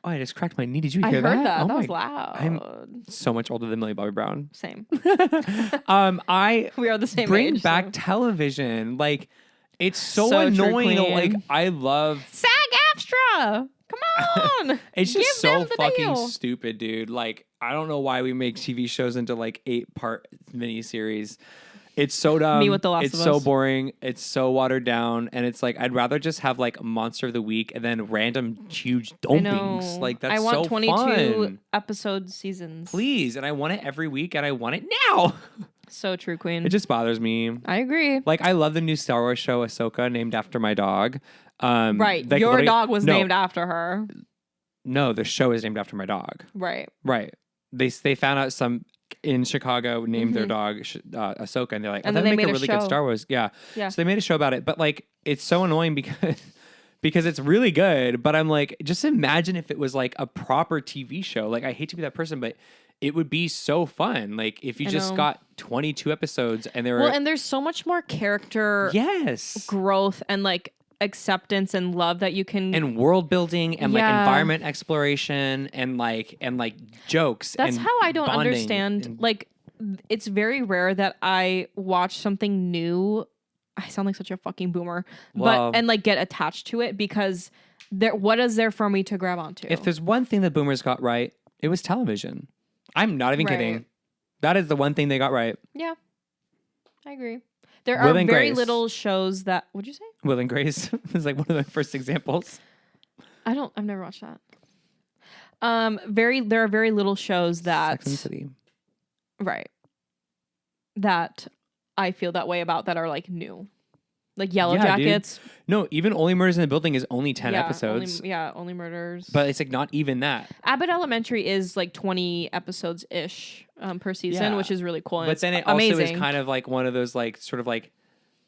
Oh, I just cracked my knee. Did you hear I heard that? that. Oh That my, was loud. I'm so much older than Millie Bobby Brown. Same. I We are the same bring age, back so. television. Like, it's so So true, annoying. queen. Like, I love SAG-AFTRA. Come on. It's Give just so them the fucking deal. stupid, dude. Like, I don't know why we make TV shows into like 8-part miniseries. It's so dumb. Me with The Last it's of so Us. boring. It's so watered down. And it's like, I'd rather just have like Monster of the Week and then random huge I dumpings. know. Like, that's I want so 22 fun. episode seasons. Please. And I want it every week and I want it now. So true, queen. It just bothers me. I agree. Like, I love the new Star Wars show, Ahsoka, named after my dog. Right. like, Your literally- dog was no, named after her. No, the show is named after my dog. Right. Right. They found out some in Chicago named their dog Ahsoka, and they're like, And oh, then that'd they make made a a really good show. Star Wars. Yeah. Yeah. So they made a show about it, but like, it's so annoying because it's really good. But I'm like, just imagine if it was like a proper TV show. Like, I hate to be that person, but it would be so fun. Like, if you I just know. got 22 episodes and they were Well, and there's so much more character yes. growth and like acceptance and love that you can. And world building and like Yeah. environment exploration and like jokes. That's and how I don't bonding understand. and- Like, it's very rare that I watch something new. I sound like such a fucking boomer, Well- but and like get attached to it because what is there for me to grab onto? If there's one thing that boomers got right, it was television. I'm not even Right. kidding. That is the one thing they got right. Yeah, I agree. There Will are and very Grace. little shows that. What'd you say? Will and Grace is like one of the first examples. I've never watched that. There are very little shows that Sex and the City. right that I feel that way about that are like new, like Yellow Yeah, dude. Jackets. No, even Only Murders in the Building is only 10 episodes. Only Murders. But it's like not even that. Abbott Elementary is like 20 episodes ish per season, Yeah. which is really cool. And But it's then it amazing. also is kind of like one of those like sort of like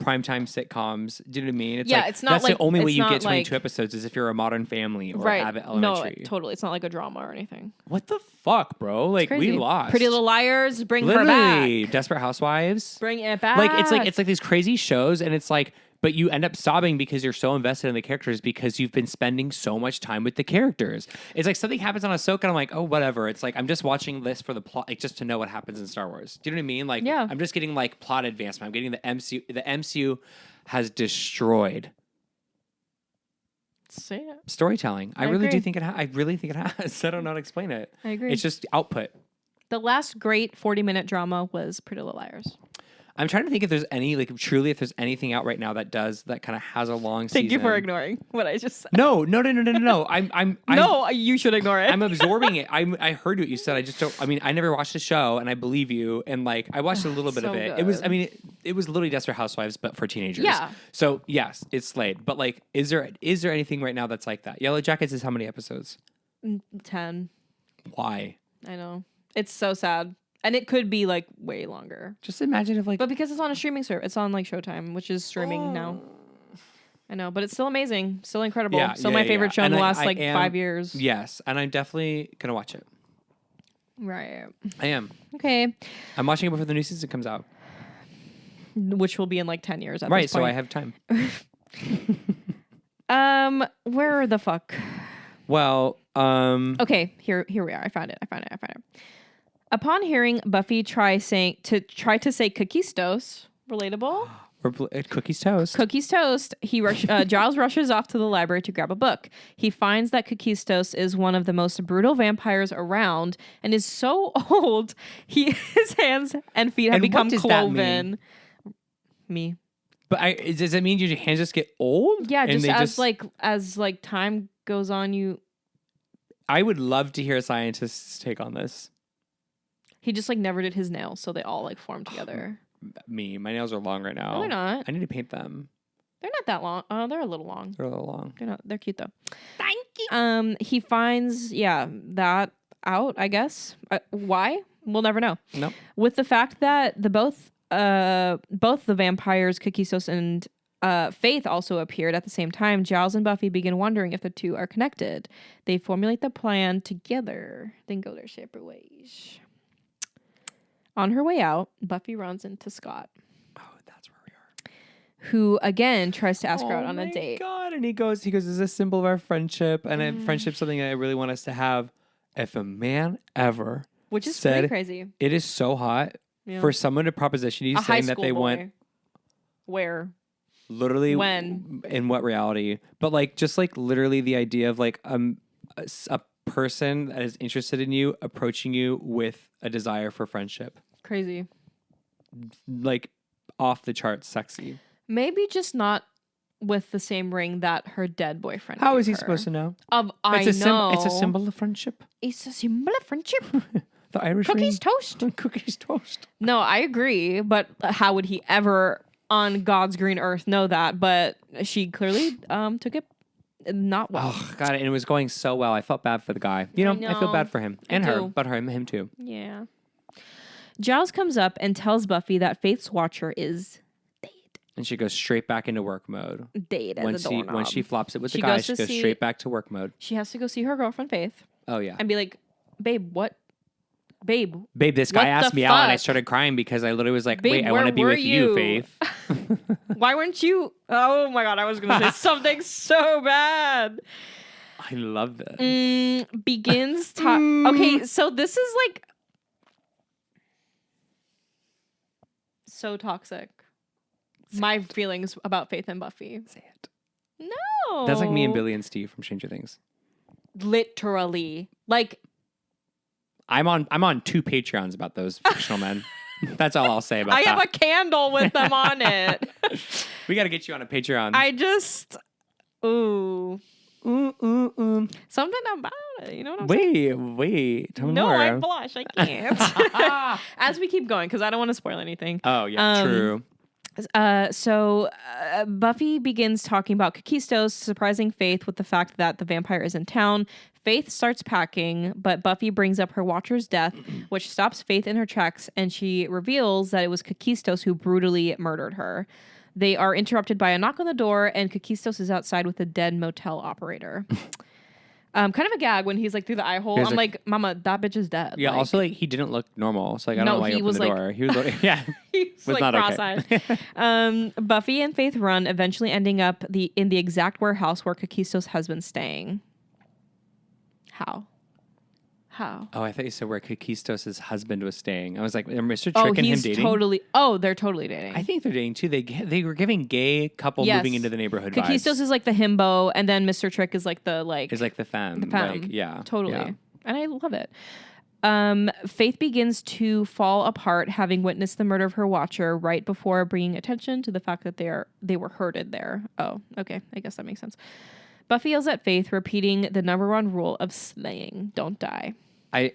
primetime sitcoms. Do you know what I mean? It's Yeah, like, it's not that's like- the only way it's you not get 22 like- episodes is if you're a Modern Family or right. Abbott No, Elementary. totally. It's not like a drama or anything. What the fuck, bro? Like Crazy. we lost. Pretty Little Liars, bring her Literally, back. Desperate Housewives. Bring it back. Like it's like these crazy shows, and it's like, but you end up sobbing because you're so invested in the characters because you've been spending so much time with the characters. It's like something happens on Ahsoka, and I'm like, oh, whatever. It's like I'm just watching this for the plot, like just to know what happens in Star Wars. Do you know what I mean? Like, Yeah. I'm just getting like plot advancement. I'm getting the MCU. The MCU has destroyed Say it. storytelling. I I really do agree. think it. I really think it has. I don't know how to explain it. I agree. It's just output. The last great 40-minute drama was Pretty Little Liars. I'm trying to think if there's any like truly if there's anything out right now that kind of has a long season. Thank you for ignoring what I just said. No. I'm No, you should ignore it. I'm absorbing it. I heard what you said. I just don't. I mean, I never watched the show, and I believe you. And like, I watched a little bit So of it. It was. I good. mean, it was literally Desperate Housewives, but for teenagers. Yeah. So yes, it's slayed. But like, is there anything right now that's like that? Yellow Jackets is how many episodes? 10. Why? I know. It's so sad. And it could be like way longer. Just imagine if like. But because it's on a streaming service, it's on like Showtime, which is streaming now. I know, but it's still amazing, still incredible. Yeah, still yeah, my yeah. favorite show in And the I- last I like am- 5 years. Yes, and I'm definitely gonna watch it. Right. I am. Okay. I'm watching it before the new season comes out. Which will be in like 10 years at Right. this So point. I have time. Where the fuck? Well. Okay, here we are. I found it. Upon hearing Buffy try to say cookies relatable. Cookies toast. Cookies toast. Giles rushes off to the library to grab a book. He finds that Cookies toast is one of the most brutal vampires around and is so old. His hands and feet have And what become does that mean? cloven. Me. But does it mean your hands just get old? Yeah, And just they as time goes on, you. I would love to hear a scientist's take on this. He just like never did his nails, so they all like formed together. My nails are long right now. No, they're not. I need to paint them. They're not that long. Oh, they're a little long. They're a little long. They're not. They're cute though. Thank you. He finds that out. I guess. Why? We'll never know. Nope. With the fact that both the vampires, Cookie Sos and Faith, also appeared at the same time, Giles and Buffy begin wondering if the two are connected. They formulate the plan together, then go their separate ways. On her way out, Buffy runs into Scott, Oh, that's where we are. who again tries to ask her out on a date. Oh my God. And he goes, this is a symbol of our friendship. And friendship's something that I really want us to have. If a man ever Which is said pretty crazy. it is so hot Yeah. for someone to proposition you A high saying that school they boy. want Where? literally When? in what reality, but like just like literally the idea of like a person that is interested in you approaching you with a desire for friendship, Crazy. like off the charts sexy. Maybe just not with the same ring that her dead boyfriend. How gave is he her. supposed to know? I know. It's a symbol of friendship. It's a symbol of friendship. The Irish Cookies toast. ring. Cookies toast. No, I agree, but how would he ever on God's green earth know that? But she clearly took it not well. Oh God, and it was going so well. I felt bad for the guy. You know, I feel know. bad for him I and her, do. but him too. Yeah. Giles comes up and tells Buffy that Faith's watcher is And she goes straight back into work mode. dead as a doorknob. When she flops it with the She guy, goes she to goes see- straight back to work mode. She has to go see her girlfriend Faith Oh yeah. and be like, babe, what? Babe, Babe, this guy What asked the me out and I fuck? stared crying because I literally was like, Babe, wait, I where want to be were with you, you? Faith. why weren't you? Oh my God, I was going to say something so bad. I love this. Begins Okay, so this is like so toxic. My feelings about Faith and Buffy. Say it. No. That's like me and Billy and Steve from Stranger Things. Literally. Like, I'm on 2 Patreons about those fictional men. That's all I'll say about I that. have a candle with them on it. We got to get you on a Patreon. I just, ooh. Something about it. You know what I'm saying? Wait. Tell me No, more. I blush. I can't. As we keep going, because I don't want to spoil anything. Oh, yeah, true. So Buffy begins talking about Kakistos, surprising Faith with the fact that the vampire is in town. Faith starts packing, but Buffy brings up her watcher's death, which stops Faith in her tracks, and she reveals that it was Kakistos who brutally murdered her. They are interrupted by a knock on the door, and Kakistos is outside with a dead motel operator. Kind of a gag when he's like through the eye hole. I'm like, Mama, that bitch is dead. Yeah. Like, Also, like he didn't look normal, so like I don't No, know why he he opened was, the like- door. He was like, yeah. he's Was like not cross-eyed. okay. Buffy and Faith run, eventually ending up in the exact warehouse where Kakistos has been staying. How? Oh, I thought you said where Kakistos' husband was staying. I was like, are Mr. Trick Oh, and him he's dating? they're totally dating. I think they're dating too. They were giving gay couple Yes. moving into the neighborhood Kakistos vibes. is like the himbo, and then Mr. Trick is like the like Is like the femme. the femme. Like, yeah. Totally. Yeah. And I love it. Faith begins to fall apart, having witnessed the murder of her watcher right before bringing attention to the fact that they were herded there. Oh, okay. I guess that makes sense. Buffy yells at Faith, repeating the number one rule of slaying: don't die. I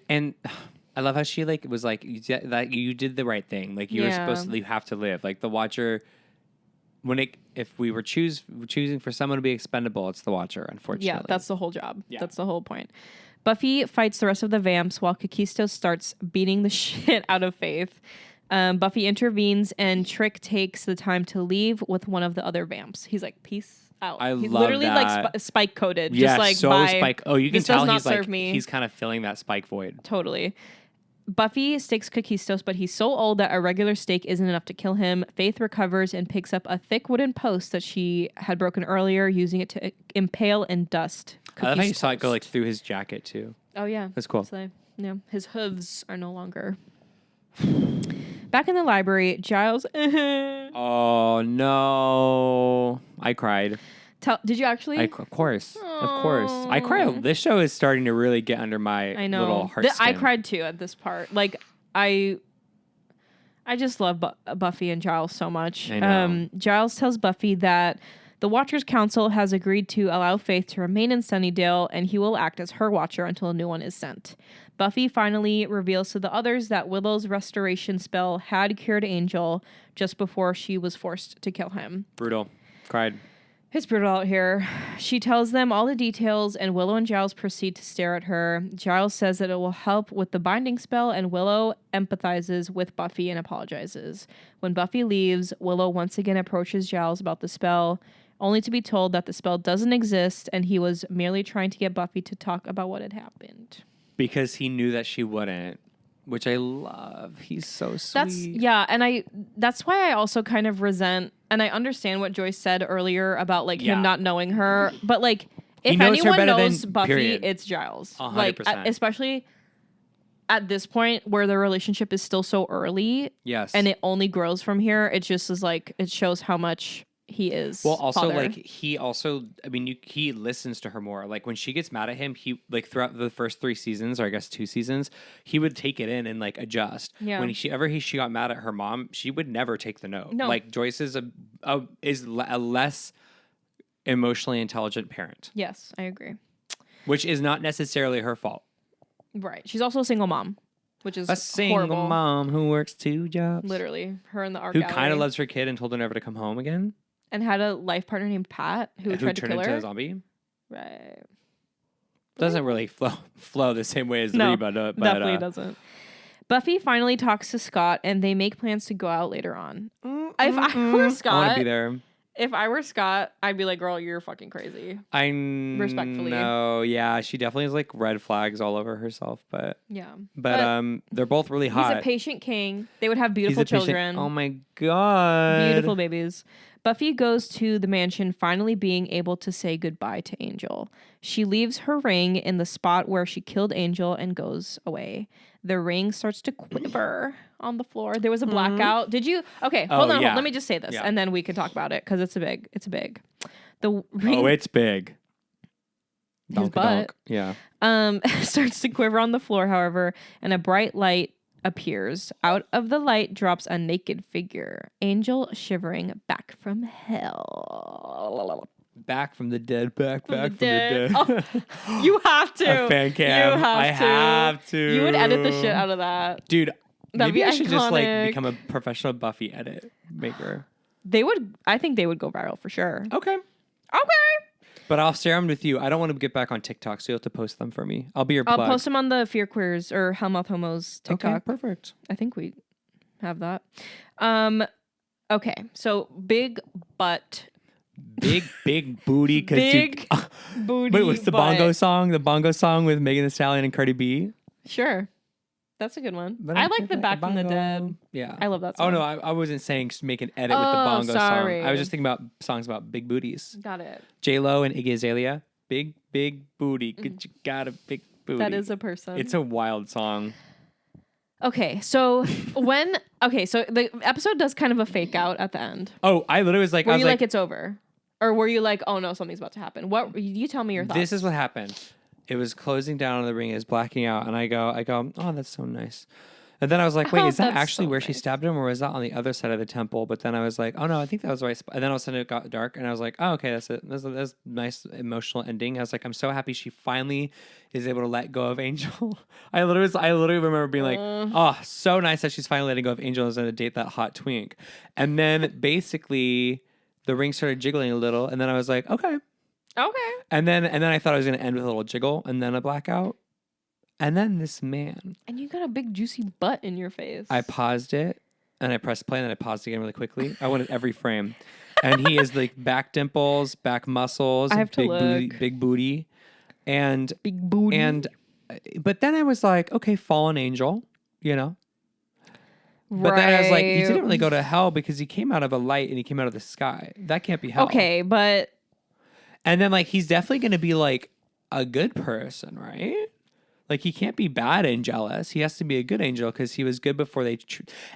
love how she like was like that you did the right thing. Like you were supposed to, you have to live. Like the Watcher, if we were choosing for someone to be expendable, it's the Watcher. Unfortunately, Yeah, that's the whole job. Yeah. That's the whole point. Buffy fights the rest of the vamps while Kakistos starts beating the shit out of Faith. Buffy intervenes and Trick takes the time to leave with one of the other vamps. He's like, peace out. He's love literally that. like spike coated. Yeah, just like so bye. spike. Oh, you can This does tell not he's like serve me. he's kind of filling that spike void. Totally. Buffy stakes Kakistos, but he's so old that a regular stake isn't enough to kill him. Faith recovers and picks up a thick wooden post that she had broken earlier, using it to impale and dust I love how you Kakistos. saw it go like through his jacket too. Oh yeah, That's cool. So, yeah, his hooves are no longer. Back in the library, Giles. Oh no! I cried. Did you actually? Of course. I cry. This show is starting to really get under my I know. little heart. I cried too at this part. Like I just love Buffy and Giles so much. I know. Giles tells Buffy that the Watchers Council has agreed to allow Faith to remain in Sunnydale, and he will act as her watcher until a new one is sent. Buffy finally reveals to the others that Willow's restoration spell had cured Angel just before she was forced to kill him. Brutal. Cried. It's brutal out here. She tells them all the details, and Willow and Giles proceed to stare at her. Giles says that it will help with the binding spell, and Willow empathizes with Buffy and apologizes. When Buffy leaves, Willow once again approaches Giles about the spell, only to be told that the spell doesn't exist, and he was merely trying to get Buffy to talk about what had happened. Because he knew that she wouldn't, which I love. He's so sweet. And that's why I also kind of resent, and I understand what Joyce said earlier about like him not knowing her, but like if knows her anyone better knows than- Buffy, period. it's Giles. 100%. Like especially at this point where the relationship is still so early, Yes. and it only grows from here. It just is like it shows how much he is. Well, also father. like he listens to her more. Like when she gets mad at him, he like throughout the first 3 seasons, or I guess 2 seasons, he would take it in and like adjust. Yeah. When she got mad at her mom, she would never take the note. No. Like Joyce is a less emotionally intelligent parent, Yes, I agree. which is not necessarily her fault. Right. She's also a single mom, which is A single horrible. mom who works 2 jobs, Literally, her in the art who gallery. kind of loves her kid and told her never to come home again, and had a life partner named Pat who tried to turned kill into her. a zombie. Right. Doesn't really flow the same way as No, Reba, but definitely doesn't. Buffy finally talks to Scott, and they make plans to go out later on. If I were I want Scott, to be there. if I were Scott, I'd be like, "Girl, you're fucking crazy." Respectfully. No, yeah, she definitely has like red flags all over herself, but Yeah, they're both really he's hot. a patient king. They would have He's beautiful a patient- children. Oh my god, Beautiful babies. Buffy goes to the mansion, finally being able to say goodbye to Angel. She leaves her ring in the spot where she killed Angel and goes away. The ring starts to quiver on the floor. There was a blackout. Did you? Okay, hold on. yeah. Let me just say this, Yeah. and then we can talk about it because it's big. The ring Oh, it's big. His butt. Yeah. starts to quiver on the floor, however, and a bright light appears. Out of the light drops a naked figure, Angel shivering back from hell. back from the dead, back from the dead. Oh, you have to. A fan cam. You have to. You would edit the shit out of that. Dude, That'd maybe be I should just like iconic. become a professional Buffy edit maker. I think they would go viral for sure. Okay. But I'll share them with you. I don't want to get back on TikTok, so you have to post them for me. I'll be your plug. I'll post them on the Fear Queers or HELLMOUTH HOMOS TikTok. Okay, perfect. I think we have that. Okay, so big butt. Big booty. Big booty. Wait, what's the bongo song? The bongo song with Megan Thee Stallion and Cardi B? Sure. That's a good one. I like the Back from the Dead. Yeah. I love that song. Oh, no, I wasn't saying make an edit with the bongo sorry. song. I was just thinking about songs about big booties. Got it. J-Lo and Iggy Azalea. Big booty. You got a big booty. That is a person. It's a wild song. Okay, so the episode does kind of a fake out at the end. Oh, I literally was like... Were I was you like, it's over? Or were you like, oh no, something's about to happen? What, you tell me your thoughts. This is what happened. It was closing down on the ring. It was blacking out. And I go, oh, that's so nice. And then I was like, wait, is that That's actually so where she nice. stabbed him, or was that on the other side of the temple? But then I was like, oh no, I think that was the right spot. And then all of a sudden it got dark, and I was like, oh, okay, that's it. That's a nice emotional ending. I was like, I'm so happy she finally is able to let go of Angel. I literally remember being like, oh, so nice that she's finally letting go of Angel and is going to date that hot twink. And then basically the ring started jiggling a little, and then I was like, okay. Okay. And then I thought I was going to end with a little jiggle and then a blackout. And then this man. And you got a big juicy butt in your face. I paused it and I pressed play and then I paused again really quickly. I wanted every frame. And he is like back dimples, back muscles, I have to big booty. And big booty. But then I was like, okay, fallen angel, you know? But then I was like, he didn't really go to hell because he came out of a light and he came out of the sky. That can't be hell. Okay, but... And then, like, he's definitely going to be, like, a good person, right? Like, he can't be bad and jealous. He has to be a good angel because he was good before they...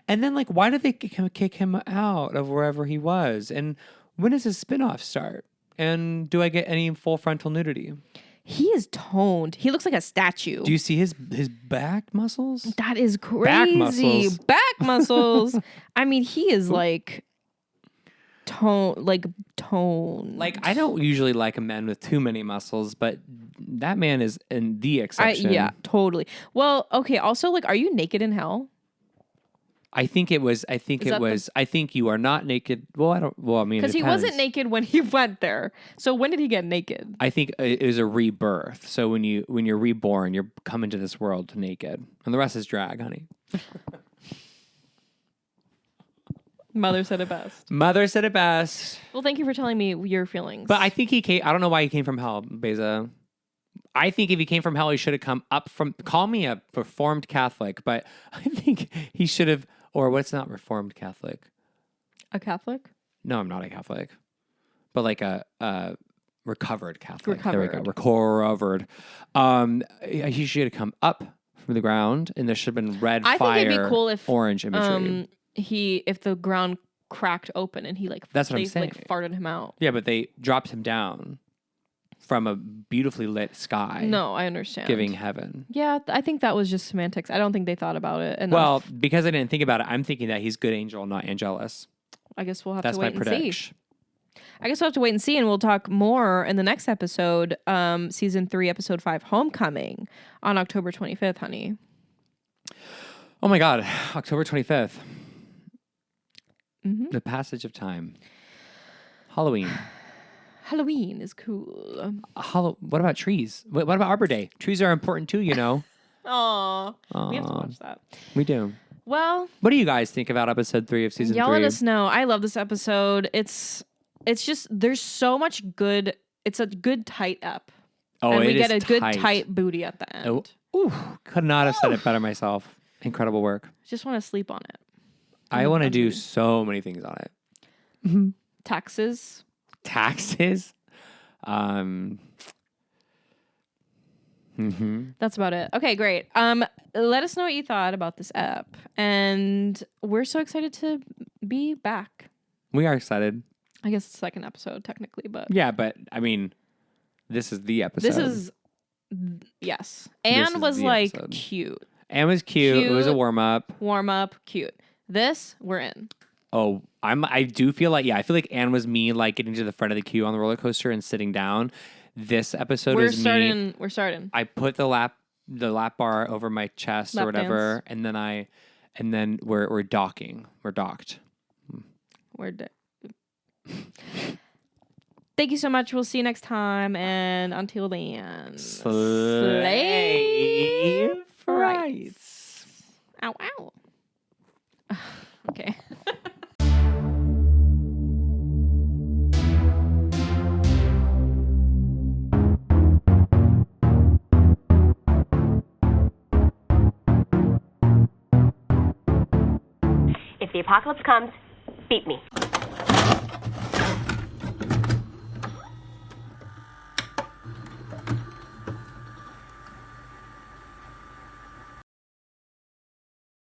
And then, like, why did they kick him out of wherever he was? And when does his spinoff start? And do I get any full frontal nudity? He is toned. He looks like a statue. Do you see his back muscles? That is crazy. Back muscles. Back muscles. I mean, he is, like... Tone. Like, I don't usually like a man with too many muscles, but that man is in the exception. Yeah, totally. Well, okay. Also, like, are you naked in hell? I think you are not naked. Well, I mean, because he wasn't naked when he went there. So when did he get naked? I think it was a rebirth. So when you're reborn, you're coming to this world naked, and the rest is drag, honey. Mother said it best. Mother said it best. Well, thank you for telling me your feelings. But I think he came. I don't know why he came from hell, Beza. I think if he came from hell, he should have come up from. Call me a reformed Catholic, but I think he should have. Or what's not reformed Catholic? A Catholic? No, I'm not a Catholic, but like a recovered Catholic. Recovered. There we go. Recovered. He should have come up from the ground, and there should have been red fire. I think it'd be cool if orange imagery. If the ground cracked open and he that's what I'm saying. Like farted him out. Yeah, but they dropped him down from a beautifully lit sky. No, I understand. Giving heaven. Yeah, I think that was just semantics. I don't think they thought about it enough. Well, because I didn't think about it, I'm thinking that he's good angel, not angelus. I guess we'll have That's to wait my and prediction. see. I guess we'll have to wait and see, and we'll talk more in the next episode, season 3, episode 5, Homecoming, on October 25th, honey. Oh my God, October 25th. Mm-hmm. The passage of time. Halloween. Halloween is cool. What about trees? What about Arbor Day? Trees are important too, you know. Aww. We have to watch that. We do. Well, what do you guys think about episode 3 of season 3? Y'all let us know. I love this episode. It's just there's so much good. It's a good tight up. Oh, and we get a tight. good tight booty at the end. Ooh, could not have said it better myself. Incredible work. Just want to sleep on it. I want to do so many things on it. Mm-hmm. Taxes. That's about it. Okay, great. Let us know what you thought about this app. And we're so excited to be back. We are excited. I guess it's the second episode, technically, but... Yeah, but, I mean, this is the episode. This is... Yes. Anne was, like, cute. Anne was cute. It was a warm-up. Warm-up, cute. This, we're in. Oh, I do feel like, I feel like Anne was me, like getting to the front of the queue on the roller coaster and sitting down. This episode We're is starting. me. We're starting. I put the lap bar over my chest Lap or whatever, dance. and then we're docking. We're docked. Thank you so much. We'll see you next time, and until then, Slay frights. Ow, ow. Okay. If the apocalypse comes, beat me.